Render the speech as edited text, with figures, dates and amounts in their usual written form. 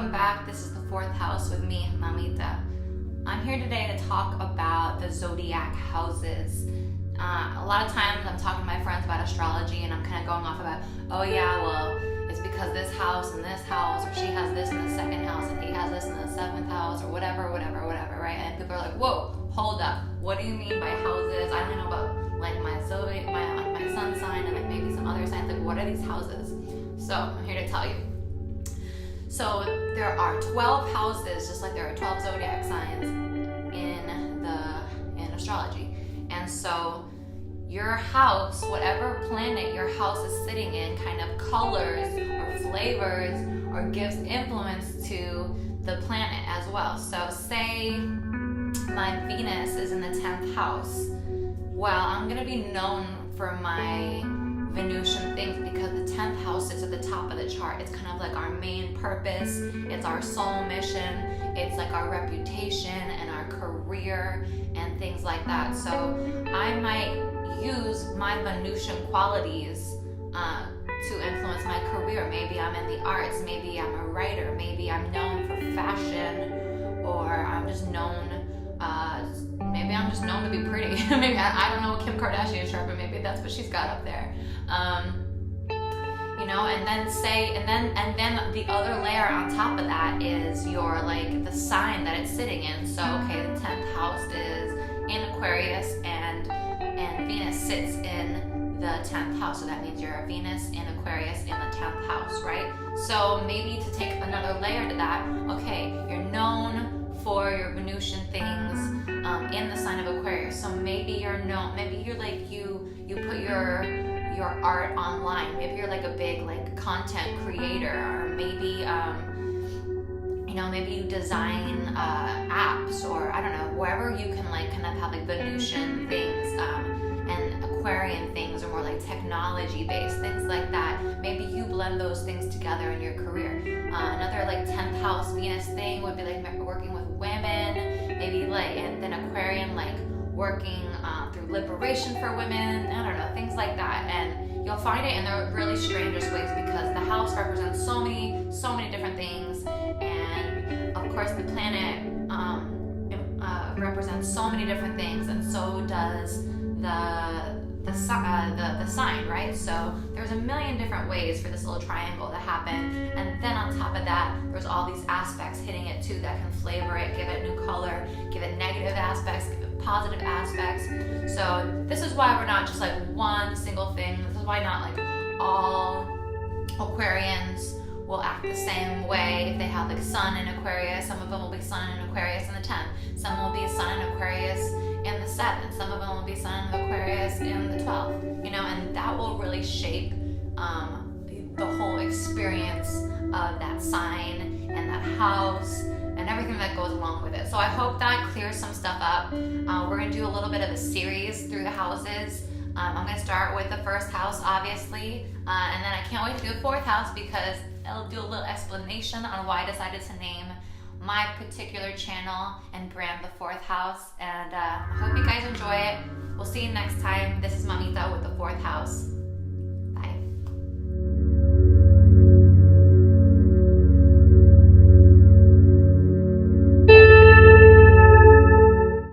welcome back. This is the fourth house with me, Mamita. I'm here today to talk about the zodiac houses. A lot of times I'm talking to my friends about astrology and I'm kind of going off about, oh yeah, well, it's because this house and this house, or she has this in the second house and he has this in the seventh house, or whatever, right? And people are like, whoa, hold up. What do you mean by houses? I only know about like my zodiac, my sun sign, and like maybe some other signs. Like, what are these houses? So I'm here to tell you. So there are 12 houses, just like there are 12 zodiac signs in astrology. And so your house, whatever planet your house is sitting in, kind of colors or flavors or gives influence to the planet as well. So say my Venus is in the 10th house. Well, I'm going to be known for my Venusian things because the 10th house sits at the top of the chart. It's kind of like our main purpose. It's our soul mission. It's like our reputation and our career and things like that. So I might use my Venusian qualities to influence my career. Maybe I'm in the arts. Maybe I'm a writer. Maybe I'm known for fashion, or I'm just known. Maybe I'm just known to be pretty. Maybe I don't know what Kim Kardashian's chart, but maybe that's what she's got up there. And then the other layer on top of that is your like the sign that it's sitting in. So okay, the 10th house is in Aquarius and Venus sits in the 10th house. So that means you're a Venus in Aquarius in the 10th house, right? So maybe to take another layer to that, okay, you're known for your Venusian things in the sign of Aquarius. So maybe you're known, maybe you're like you put your art online. Maybe you're like a big like content creator, or maybe maybe you design apps, or I don't know, wherever you can like kind of have like Venusian things and Aquarian things, or more like technology based things like that. Maybe you blend those things together in your career. Another like 10th house Venus thing would be like working with women, maybe like, and then Aquarian like working through liberation for women, I don't know, things like that. And you'll find it in the really strangest ways because the house represents so many different things, and of course the planet represents so many different things, and so does the sign, right? So there's a million different ways for this little triangle to happen, and then on top of that, there's all these aspects hitting it too that can flavor it, give it new color, give it negative aspects, give it positive aspects. So this is why we're not just like one single thing. This is why not like all Aquarians will act the same way if they have like Sun in Aquarius. Some of them will be Sun in Aquarius in the 10th. Some will be Sun in Aquarius in the 7th. Some of them will be Sun in Aquarius in the 12th. And that will really shape the whole experience of that sign and that house and everything that goes along with it. So I hope that clears some stuff up. We're going to do a little bit of a series through the houses. I'm going to start with the first house, obviously, and then I can't wait to do the fourth house because it'll do a little explanation on why I decided to name my particular channel and brand the fourth house. And I hope you guys enjoy it. We'll see you next time. This is Mamita with the fourth house.